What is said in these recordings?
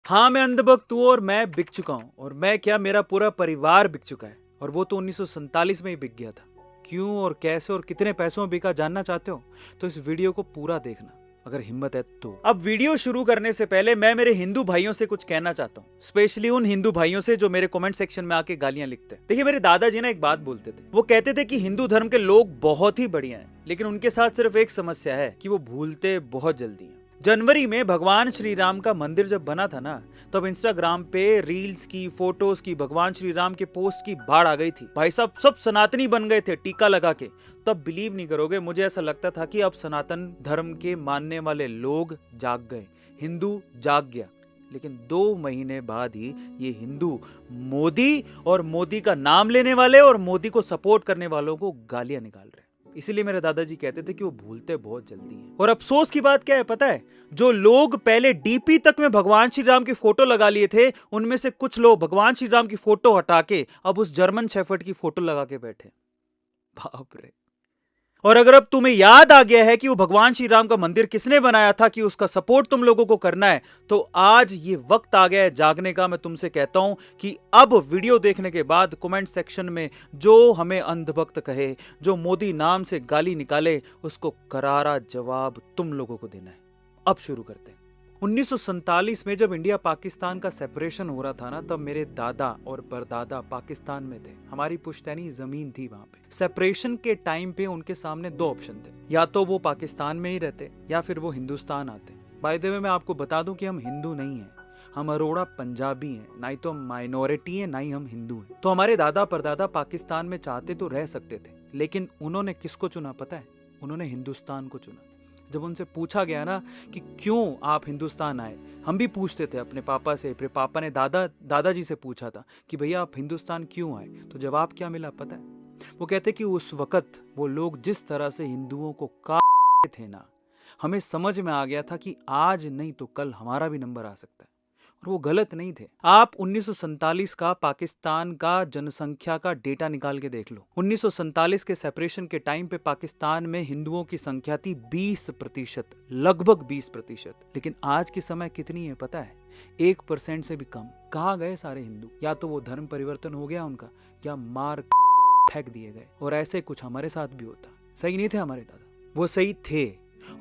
हाँ, मैं अंधभक्त हूँ और मैं बिक चुका हूँ। और मैं क्या, मेरा पूरा परिवार बिक चुका है। और वो तो 1947 में ही बिक गया था। क्यों और कैसे और कितने पैसों में बिका, जानना चाहते हो तो इस वीडियो को पूरा देखना अगर हिम्मत है तो। अब वीडियो शुरू करने से पहले मैं मेरे हिंदू भाइयों से कुछ कहना चाहता हूँ, स्पेशली उन हिंदू भाइयों से जो मेरे कमेंट सेक्शन में आके गालियां लिखते हैं। देखिए, मेरे दादाजी ना एक बात बोलते थे। वो कहते थे कि हिंदू धर्म के लोग बहुत ही बढ़िया हैं, लेकिन उनके साथ सिर्फ एक समस्या है कि वो भूलते बहुत जल्दी हैं। जनवरी में भगवान श्री राम का मंदिर जब बना था ना, तब इंस्टाग्राम पे रील्स की, फोटोज की, भगवान श्री राम के पोस्ट की बाढ़ आ गई थी। भाई साहब, सब सनातनी बन गए थे टीका लगा के। तब बिलीव नहीं करोगे, मुझे ऐसा लगता था कि अब सनातन धर्म के मानने वाले लोग जाग गए, हिंदू जाग गया। लेकिन 2 महीने बाद ही ये हिंदू मोदी और मोदी का नाम लेने वाले और मोदी को सपोर्ट करने वालों को गालियां निकाल रहे हैं। इसीलिए मेरे दादाजी कहते थे कि वो भूलते बहुत जल्दी हैं। और अफसोस की बात क्या है पता है? जो लोग पहले डीपी तक में भगवान श्री राम की फोटो लगा लिए थे, उनमें से कुछ लोग भगवान श्री राम की फोटो हटा के अब उस जर्मन शेफर्ड की फोटो लगा के बैठे। बाप रे। और अगर अब तुम्हें याद आ गया है कि वो भगवान श्री राम का मंदिर किसने बनाया था, कि उसका सपोर्ट तुम लोगों को करना है, तो आज ये वक्त आ गया है जागने का। मैं तुमसे कहता हूं कि अब वीडियो देखने के बाद कमेंट सेक्शन में जो हमें अंधभक्त कहे, जो मोदी नाम से गाली निकाले, उसको करारा जवाब तुम लोगों को देना है। अब शुरू करते हैं। 1947 में जब इंडिया पाकिस्तान का सेपरेशन हो रहा था ना, तब मेरे दादा और परदादा पाकिस्तान में थे। हमारी पुश्तैनी जमीन थी वहां पे। सेपरेशन के टाइम पे उनके सामने 2 ऑप्शन थे, या तो वो पाकिस्तान में ही रहते या फिर वो हिंदुस्तान आते। बाय द वे, मैं आपको बता दूं कि हम हिंदू नहीं हैं, हम अरोड़ा पंजाबी हैं। ना ही तो हम माइनॉरिटी हैं, ना ही हम हिंदू हैं। तो हमारे दादा परदादा पाकिस्तान में चाहते तो रह सकते थे, लेकिन उन्होंने किसको चुना पता है? उन्होंने हिंदुस्तान को चुना। जब उनसे पूछा गया ना कि क्यों आप हिंदुस्तान आए, हम भी पूछते थे अपने पापा से, फिर पापा ने दादाजी से पूछा था कि भैया आप हिंदुस्तान क्यों आए, तो जवाब क्या मिला पता है? वो कहते कि उस वक्त वो लोग जिस तरह से हिंदुओं को काटते थे ना, हमें समझ में आ गया था कि आज नहीं तो कल हमारा भी नंबर आ सकता है। और वो गलत नहीं थे। आप 1947 का पाकिस्तान का जनसंख्या का डेटा निकाल के देख लो। 1947 के सेपरेशन के टाइम पे पाकिस्तान में हिंदुओं की संख्या थी 20%, लगभग 20%। लेकिन आज के समय कितनी है पता है? 1% से भी कम। कहाँ गए सारे हिंदू? या तो वो धर्म परिवर्तन हो गया उनका, या मार फेंक दिए गए। और ऐसे कुछ हमारे साथ भी होता। सही नहीं थे हमारे दादा? वो सही थे।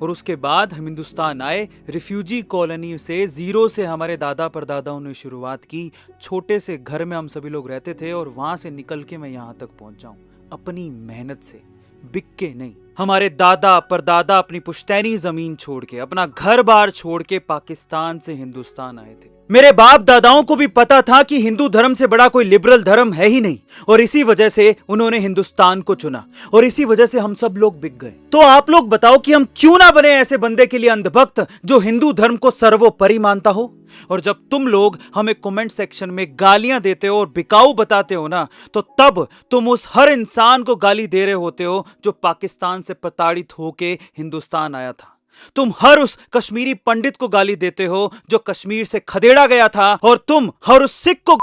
और उसके बाद हम हिंदुस्तान आए, रिफ्यूजी कॉलोनी से, जीरो से हमारे दादा परदादाओं ने शुरुआत की। छोटे से घर में हम सभी लोग रहते थे और वहां से निकल के मैं यहां तक पहुंचा हूं, अपनी मेहनत से, बिक के नहीं। हमारे दादा परदादा अपनी पुश्तैनी जमीन छोड़ के, अपना घर बार छोड़ के पाकिस्तान से हिंदुस्तान आए थे। मेरे बाप दादाओं को भी पता था कि हिंदू धर्म से बड़ा कोई लिबरल धर्म है ही नहीं, और इसी वजह से उन्होंने हिंदुस्तान को चुना, और इसी वजह से हम सब लोग बिक गए। तो आप लोग बताओ कि हम क्यों ना बने ऐसे बंदे के लिए अंधभक्त जो हिंदू धर्म को सर्वोपरि मानता हो। और जब तुम लोग हमें कमेंट सेक्शन में गालियां देते हो और बिकाऊ बताते हो ना, तो तब तुम उस हर इंसान को गाली दे रहे होते हो जो पाकिस्तान से प्रताड़ित होके हिंदुस्तान आया था। तुम हर उस कश्मीरी पंडित को गाली देते हो जो कश्मीर से खदेड़ा गया था, और तुम हर उस सिख को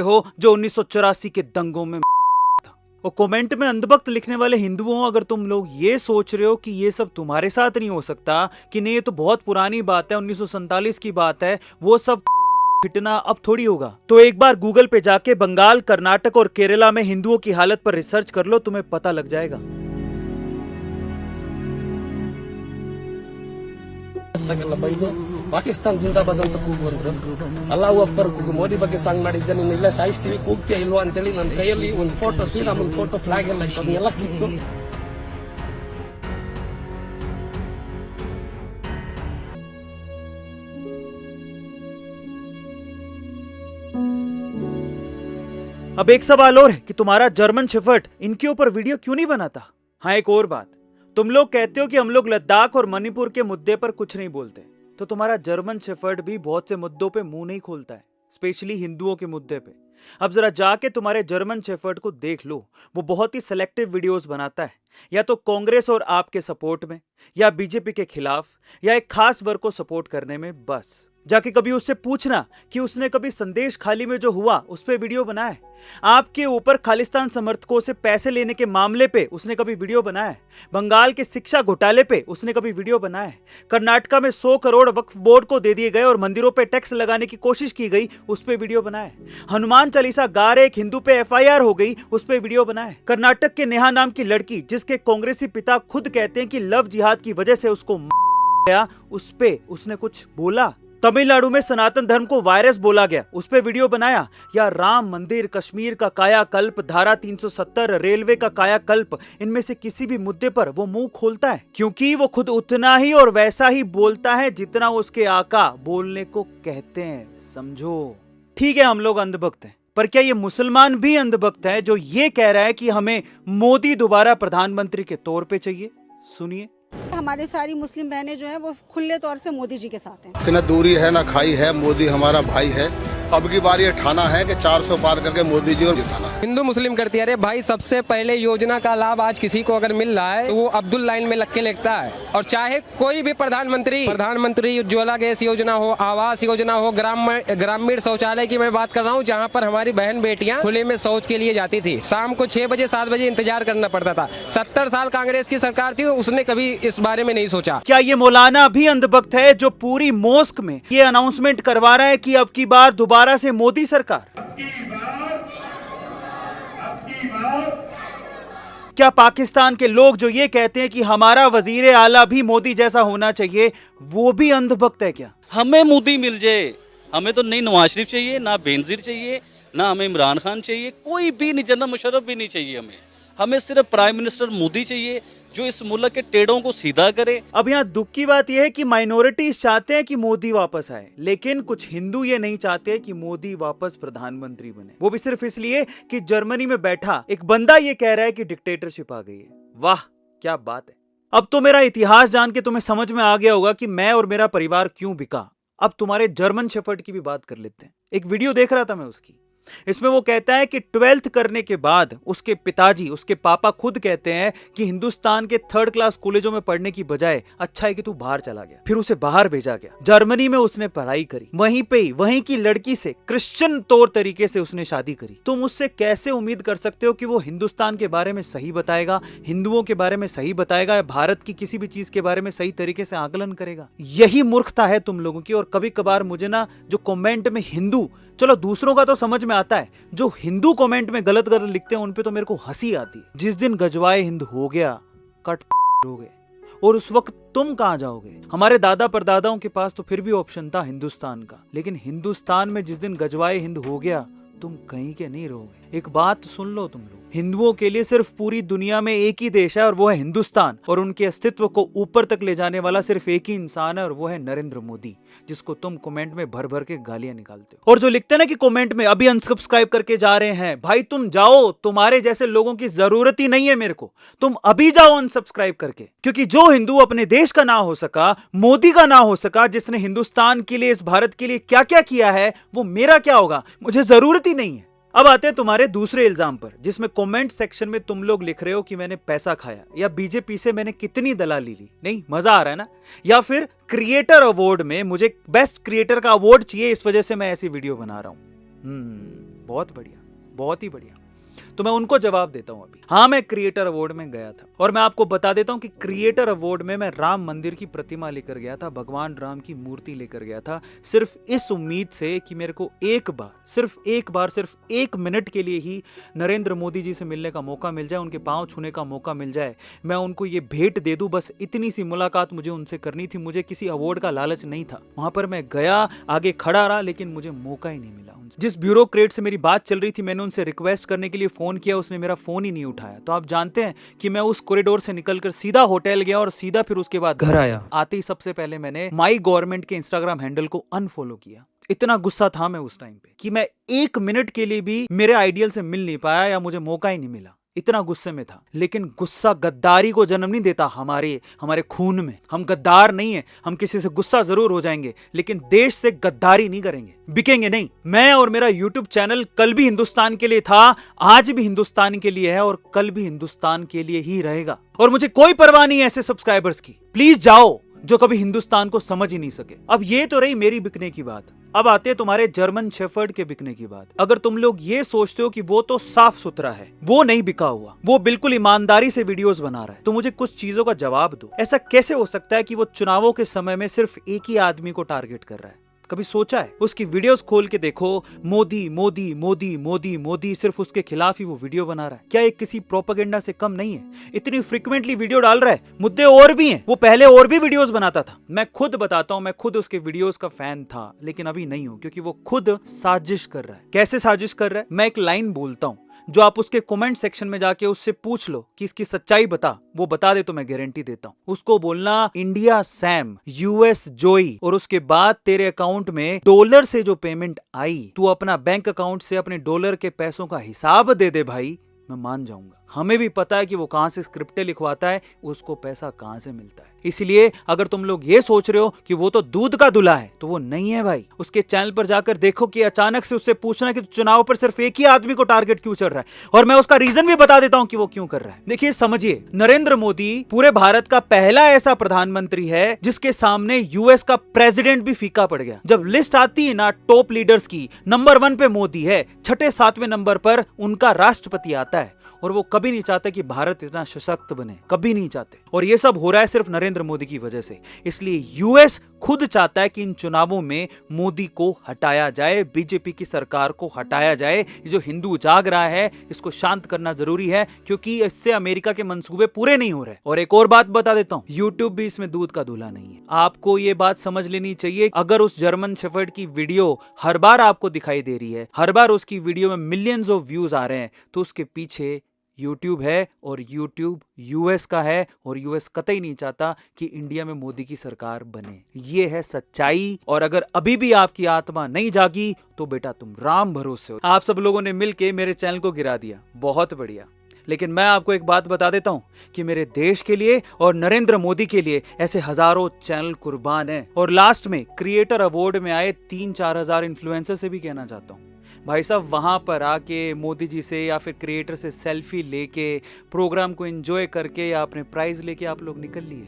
हो जो 1984 के दंगों में था। और कमेंट में अंधभक्त लिखने वाले हिंदुओं, अगर तुम लोग ये सोच रहे हो कि ये सब तुम्हारे साथ नहीं हो सकता, कि नहीं ये तो बहुत पुरानी बात है, 1947 की बात है, वो सब फिटना अब थोड़ी होगा, तो एक बार गूगल पे जाके बंगाल, कर्नाटक और केरला में हिंदुओं की हालत पर रिसर्च कर लो, तुम्हें पता लग जाएगा। ಪಾಕಿಸ್ತಾನ ಜಿಂದಾಬಾದ್ ಅಂತ ಕೂಗುವಂದ್ರು, ಅಲ್ಲಾಹು ಅಕ್ಬರ್ ಕೂಗು, ಮೋದಿ ಬಗ್ಗೆ ಸಾಂಗ್ ಮಾಡಿದ್ದೆ, ನೀನು ಇಲ್ಲ ಸಾಯಿಸ್ತೀವಿ, ಕೂಗ್ತೀಯ ಇಲ್ವಾ ಅಂತೇಳಿ ನನ್ನ ಕೈಯಲ್ಲಿ ಒಂದು ಫೋಟೋ, ಶ್ರೀರಾಮನ್ ಫೋಟೋ, ಫ್ಲಾಗ್ ಎಲ್ಲ ಇತ್ತು, ಅದನ್ನೆಲ್ಲ ಕಿತ್ತು अब एक सवाल और है कि तुम्हारा जर्मन शेफर्ड इनके ऊपर वीडियो क्यों नहीं बनाता? हाँ, एक और बात, तुम लोग कहते हो कि हम लोग लद्दाख और मणिपुर के मुद्दे पर कुछ नहीं बोलते, तो तुम्हारा जर्मन शेफर्ड भी बहुत से मुद्दों पे मुंह नहीं खोलता है, स्पेशली हिंदुओं के मुद्दे पे। अब जरा जाके तुम्हारे जर्मन शेफर्ड को देख लो, वो बहुत ही सिलेक्टिव वीडियोस बनाता है, या तो कांग्रेस और आपके सपोर्ट में, या बीजेपी के खिलाफ, या एक खास वर्ग को सपोर्ट करने में, बस। जाके कभी उससे पूछना कि उसने कभी संदेश खाली में जो हुआ उस पे वीडियो बनाया है। आपके ऊपर खालिस्तान समर्थकों से पैसे लेने के मामले पे उसने कभी वीडियो बनाया है। बंगाल के शिक्षा घोटाले पे उसने कभी वीडियो बनाया है। कर्नाटका में 100 करोड़ वक्फ बोर्ड को दे दिए गए और मंदिरों पे टैक्स लगाने की कोशिश की गई, उस पे वीडियो बनाया है। हनुमान चालीसा गा रहे एक हिंदू पे FIR हो गई, उस पे वीडियो बनाया है। कर्नाटक के नेहा नाम की लड़की जिसके कांग्रेसी पिता खुद कहते हैं कि लव जिहाद की वजह से उसको गया, उस पे उसने कुछ बोला। तमिलनाडु में सनातन धर्म को वायरस बोला गया, उस पे वीडियो बनाया। या राम मंदिर, कश्मीर का कायाकल्प, धारा 370, रेलवे का कायाकल्प, इनमें से किसी भी मुद्दे पर वो मुंह खोलता है क्योंकि वो खुद उतना ही और वैसा ही बोलता है जितना उसके आका बोलने को कहते हैं। समझो। ठीक है, हम लोग अंधभक्त हैं, पर क्या ये मुसलमान भी अंधभक्त है जो ये कह रहा है कि हमें मोदी दोबारा प्रधानमंत्री के तौर पे चाहिए? सुनिए। हमारी सारी मुस्लिम बहनें जो हैं वो खुले तौर से मोदी जी के साथ हैं। इतना दूरी है ना खाई है, मोदी हमारा भाई है। अब की बार ये ठाना है कि 400 पार करके मोदी जी और जिताना है। हिंदू मुस्लिम करती है। अरे भाई, सबसे पहले योजना का लाभ आज किसी को अगर मिल रहा है तो वो अब्दुल लाइन में लग के लेता है। और चाहे कोई भी प्रधानमंत्री उज्ज्वला गैस योजना हो, आवास योजना हो, ग्रामीण शौचालय की मैं बात कर रहा हूँ, जहाँ पर हमारी बहन बेटियाँ खुले में शौच के लिए जाती थी। शाम को 6 बजे 7 बजे इंतजार करना पड़ता था। 70 साल कांग्रेस की सरकार थी, उसने कभी इस बारे में नहीं सोचा। क्या ये मौलाना भी अंधभक्त है जो पूरी मोस्क में ये अनाउंसमेंट करवा रहा है कि अब की बार दोबारा से मोदी सरकार? क्या पाकिस्तान के लोग जो ये कहते हैं कि हमारा वजीर आला भी मोदी जैसा होना चाहिए, वो भी अंधभक्त है क्या? हमें मोदी मिल जाए, हमें तो नहीं नवाज शरीफ चाहिए, ना बेनजीर चाहिए, ना हमें इमरान खान चाहिए, कोई भी नहीं, जनरल मुशर्रफ भी नहीं चाहिए। हमें सिर्फ प्राइम मिनिस्टर मोदी चाहिए जो इस मुल्क के टेढ़ों को सीधा करे। अब यहाँ दुख की बात यह है कि माइनॉरिटीज चाहते हैं कि मोदी वापस आए, लेकिन कुछ हिंदू ये नहीं चाहते कि मोदी वापस प्रधानमंत्री बने। वो भी सिर्फ इसलिए कि जर्मनी में बैठा एक बंदा ये कह रहा है कि डिक्टेटरशिप आ गई है। वाह, क्या बात है। अब तो मेरा इतिहास जान के तुम्हें समझ में आ गया होगा कि मैं और मेरा परिवार क्यों बिका। अब तुम्हारे जर्मन शेफर्ड की भी बात कर लेते हैं। एक वीडियो देख रहा था मैं उसकी, इसमें वो कहता है कि 12th करने के बाद उसके पिताजी, उसके पापा खुद कहते हैं कि हिंदुस्तान के 3rd क्लास कॉलेजों में पढ़ने की बजाय अच्छा है कि तू बाहर चला गया। फिर उसे बाहर भेजा गया, जर्मनी में उसने पढ़ाई करी, वहीं पे ही वहीं की लड़की से क्रिश्चियन तौर तरीके से उसने शादी करी। तुम उससे कैसे उम्मीद कर सकते हो कि वो हिंदुस्तान के बारे में सही बताएगा, हिंदुओं के बारे में सही बताएगा, भारत की किसी भी चीज के बारे में सही तरीके से आकलन करेगा? यही मूर्खता है तुम लोगों की। और कभी कभार मुझे ना जो कमेंट में हिंदू, चलो दूसरों का तो समझ में आता है, जो हिंदू कमेंट में गलत गलत लिखते हैं उन पे तो मेरे को हंसी आती है। जिस दिन गजवाए हिंद हो गया, कट हो गए, और उस वक्त तुम कहां जाओगे? हमारे दादा परदादाओं के पास तो फिर भी ऑप्शन था हिंदुस्तान का, लेकिन हिंदुस्तान में जिस दिन गजवाए हिंद हो गया, तुम कहीं के नहीं रहोगे। एक बात सुन लो तुम लोग, हिंदुओं के लिए सिर्फ पूरी दुनिया में एक ही देश है और वो है हिंदुस्तान, और उनके अस्तित्व को ऊपर तक ले जाने वाला सिर्फ एक ही इंसान है और वो है नरेंद्र मोदी, जिसको तुम कमेंट में भर भर के गालियां निकालते हो। और जो लिखते हैं ना कि कमेंट में अभी अनसब्सक्राइब करके जा रहे हैं, भाई तुम जाओ, तुम्हारे जैसे लोगों की जरूरत ही नहीं है मेरे को। तुम अभी जाओ अनसब्सक्राइब करके, क्योंकि जो हिंदू अपने देश का ना हो सका, मोदी का ना हो सका, जिसने हिंदुस्तान के लिए, इस भारत के लिए क्या क्या किया है, वो मेरा क्या होगा? मुझे जरूरत ही नहीं है। अब आते हैं तुम्हारे दूसरे इल्जाम पर, जिसमें कमेंट सेक्शन में तुम लोग लिख रहे हो कि मैंने पैसा खाया, या बीजेपी से मैंने कितनी दलाली ली। नहीं, मजा आ रहा है ना? या फिर क्रिएटर अवार्ड में मुझे बेस्ट क्रिएटर का अवार्ड चाहिए, इस वजह से मैं ऐसी वीडियो बना रहा हूं। बहुत बढ़िया, बहुत ही बढ़िया। तो मैं उनको जवाब देता हूं अभी। हाँ, मैं क्रिएटर अवार्ड में गया था, और मैं आपको बता देता हूं कि क्रिएटर अवार्ड में मैं राम मंदिर की प्रतिमा लेकर गया था, भगवान राम की मूर्ति लेकर गया था, सिर्फ इस उम्मीद से कि मेरे को एक बार, सिर्फ 1 मिनट के लिए ही नरेंद्र मोदी जी से मिलने का मौका मिल जाए, उनके पांव छूने का मौका मिल जाए, मैं उनको ये भेंट दे दूं। बस इतनी सी मुलाकात मुझे उनसे करनी थी, मुझे किसी अवार्ड का लालच नहीं था। वहां पर मैं गया, आगे खड़ा रहा, लेकिन मुझे मौका ही नहीं मिला उनसे। जिस ब्यूरोक्रेट से मेरी बात चल रही थी, मैंने उनसे रिक्वेस्ट करने के लिए फोन किया, उसने मेरा फोन ही नहीं उठाया। तो आप जानते हैं कि मैं उस कॉरिडोर से निकलकर सीधा होटल गया और सीधा फिर उसके बाद घर आया। आते ही सबसे पहले मैंने माई गवर्नमेंट के इंस्टाग्राम हैंडल को अनफॉलो किया। इतना गुस्सा था मैं उस टाइम पे कि मैं 1 मिनट के लिए भी मेरे आइडियल से मिल नहीं पाया, या मुझे मौका ही नहीं मिला। इतना गुस्से में था। लेकिन गुस्सा गद्दारी को जन्म नहीं देता। हमारे खून में हम गद्दार नहीं है। हम किसी से गुस्सा जरूर हो जाएंगे, लेकिन देश से गद्दारी नहीं करेंगे, बिकेंगे नहीं। मैं और मेरा YouTube चैनल कल भी हिंदुस्तान के लिए था, आज भी हिंदुस्तान के लिए है, और कल भी हिंदुस्तान के लिए ही रहेगा। और मुझे कोई परवाह नहीं है ऐसे सब्सक्राइबर्स की। प्लीज जाओ, जो कभी हिंदुस्तान को समझ ही नहीं सके। अब ये तो रही मेरी बिकने की बात, अब आते हैं तुम्हारे जर्मन शेफर्ड के बिकने की बात। अगर तुम लोग ये सोचते हो कि वो तो साफ सुथरा है, वो नहीं बिका हुआ, वो बिल्कुल ईमानदारी से वीडियोस बना रहा है, तो मुझे कुछ चीजों का जवाब दो। ऐसा कैसे हो सकता है कि वो चुनावों के समय में सिर्फ एक ही आदमी को टारगेट कर रहा है? कभी सोचा है? उसकी वीडियोस खोल के देखो, मोदी मोदी मोदी मोदी मोदी, सिर्फ उसके खिलाफ ही वो वीडियो बना रहा है। क्या ये किसी प्रोपेगेंडा से कम नहीं है? इतनी फ्रीक्वेंटली वीडियो डाल रहा है, मुद्दे और भी हैं। वो पहले और भी वीडियोस बनाता था। मैं खुद बताता हूं, मैं खुद उसके वीडियोस का फैन था, लेकिन अभी नहीं हूं, क्योंकि वो खुद साजिश कर रहा है। कैसे साजिश कर रहा है? मैं एक लाइन बोलता हूं, जो आप उसके कमेंट सेक्शन में जाके उससे पूछ लो कि इसकी सच्चाई बता, वो बता दे तो मैं गारंटी देता हूं। उसको बोलना इंडिया सैम, यूएस जोई, और उसके बाद तेरे अकाउंट में डॉलर से जो पेमेंट आई, तू अपना बैंक अकाउंट से अपने डॉलर के पैसों का हिसाब दे दे भाई, मैं मान जाऊंगा। हमें भी पता है कि वो कहां से स्क्रिप्टें लिखवाता है, उसको पैसा कहां से मिलता है। इसलिए अगर तुम लोग ये सोच रहे हो कि वो तो दूध का दूल्हा है, तो वो नहीं है भाई। उसके चैनल पर जाकर देखो कि अचानक से उससे पूछना कि चुनाव पर सिर्फ एक ही आदमी को टारगेट क्यों चल रहा है, और मैं उसका रीजन भी बता देता हूं कि वो क्यों कर रहा है। देखिए, समझिए, नरेंद्र मोदी पूरे भारत का पहला ऐसा प्रधानमंत्री है जिसके सामने यूएस का प्रेसिडेंट भी फीका पड़ गया। जब लिस्ट आती है ना टॉप लीडर्स की, नंबर 1 पे मोदी है, 6, 7वें नंबर पर उनका राष्ट्रपति आता है, और वो कभी नहीं चाहते कि भारत इतना सशक्त बने, कभी नहीं चाहते। और ये सब हो रहा है सिर्फ नरेंद्र मोदी की वजह से। इसलिए यूएस खुद चाहता है कि इन चुनावों में मोदी को हटाया जाए, बीजेपी की सरकार को हटाया जाए। ये जो हिंदू जाग रहा है, इसको शांत करना जरूरी है, क्योंकि इससे अमेरिका के मंसूबे पूरे नहीं हो रहे। और एक और बात बता देता हूं, यूट्यूब भी इसमें दूध का दूल्हा नहीं है। आपको ये बात समझ लेनी चाहिए। अगर उस जर्मन शेफर्ड की वीडियो हर बार आपको दिखाई दे रही है, हर बार उसकी वीडियो में मिलियंस ऑफ व्यूज आ रहे हैं, तो उसके पीछे यूट्यूब है, और यूट्यूब यूएस का है, और यूएस कतई नहीं चाहता कि इंडिया में मोदी की सरकार बने। ये है सच्चाई। और अगर अभी भी आपकी आत्मा नहीं जागी, तो बेटा तुम राम भरोसे हो। आप सब लोगों ने मिलके मेरे चैनल को गिरा दिया, बहुत बढ़िया। लेकिन मैं आपको एक बात बता देता हूं कि मेरे देश के लिए और नरेंद्र मोदी के लिए ऐसे हजारों चैनल कुर्बान हैं। और लास्ट में क्रिएटर अवार्ड में आए 3-4 हजार इन्फ्लुएंसर से भी कहना चाहता हूं, भाई साहब, वहां पर आके मोदी जी से या फिर क्रिएटर से सेल्फी लेके, प्रोग्राम को एंजॉय करके या अपने प्राइज लेके आप लोग निकल लिए।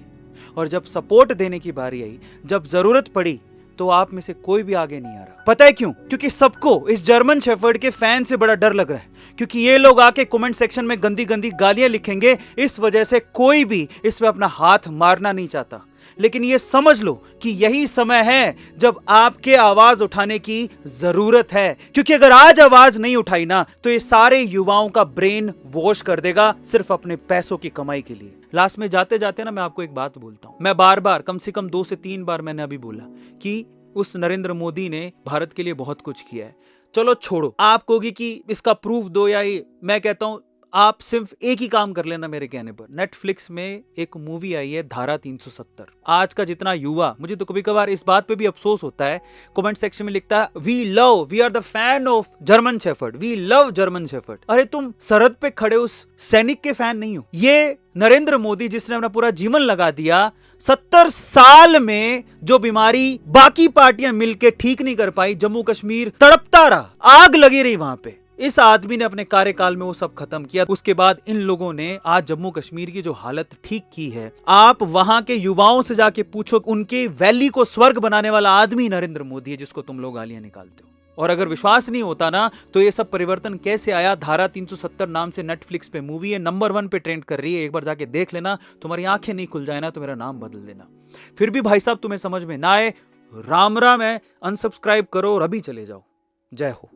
और जब सपोर्ट देने की बारी आई, जब जरूरत पड़ी, तो आप में से कोई भी आगे नहीं आ रहा। पता है क्यों? क्योंकि सबको इस जर्मन शेफर्ड के फैन से बड़ा डर लग रहा है, क्योंकि ये लोग आके कमेंट सेक्शन में गंदी गंदी गालियां लिखेंगे। इस वजह से कोई भी इस पे अपना हाथ मारना नहीं चाहता। लेकिन ये समझ लो कि यही समय है जब आपके आवाज उठाने की जरूरत है, क्योंकि अगर आज आवाज नहीं उठाई ना, तो ये सारे युवाओं का ब्रेन वॉश कर देगा, सिर्फ अपने पैसों की कमाई के लिए। लास्ट में जाते जाते ना मैं आपको एक बात बोलता हूं। मैं बार बार, कम से कम 2 से 3 बार मैंने अभी बोला कि उस नरेंद्र मोदी ने भारत के लिए बहुत कुछ किया है। चलो छोड़ो, आप कहोगे कि इसका प्रूफ दो, या ये, मैं कहता हूं आप सिर्फ एक ही काम कर लेना मेरे कहने पर। नेटफ्लिक्स में एक मूवी आई है धारा 370। आज का जितना युवा, मुझे तो कभी कभार इस बात पे भी अफसोस होता है, कमेंट सेक्शन में लिखता है we are the fan of German shepherd, we love German shepherd. अरे तुम सरहद पे खड़े उस सैनिक के फैन नहीं हो। ये नरेंद्र मोदी जिसने अपना पूरा जीवन लगा दिया, 70 साल में जो बीमारी बाकी पार्टियां मिलकर ठीक नहीं कर पाई, जम्मू कश्मीर तड़पता रहा, आग लगी रही वहां पे, इस आदमी ने अपने कार्यकाल में वो सब खत्म किया। उसके बाद इन लोगों ने आज जम्मू कश्मीर की जो हालत ठीक की है, आप वहां के युवाओं से जाके पूछो, उनके वैली को स्वर्ग बनाने वाला आदमी नरेंद्र मोदी है, जिसको तुम लोग गालियां निकालते हो। और अगर विश्वास नहीं होता ना, तो ये सब परिवर्तन कैसे आया? धारा 370 नाम से नेटफ्लिक्स पे मूवी है, नंबर 1 पे ट्रेंड कर रही है। एक बार जाके देख लेना, तुम्हारी आंखें नहीं खुल जाए ना तो मेरा नाम बदल देना। फिर भी भाई साहब तुम्हें समझ में ना आए, राम राम है, अनसब्सक्राइब करो और अभी चले जाओ। जय हो।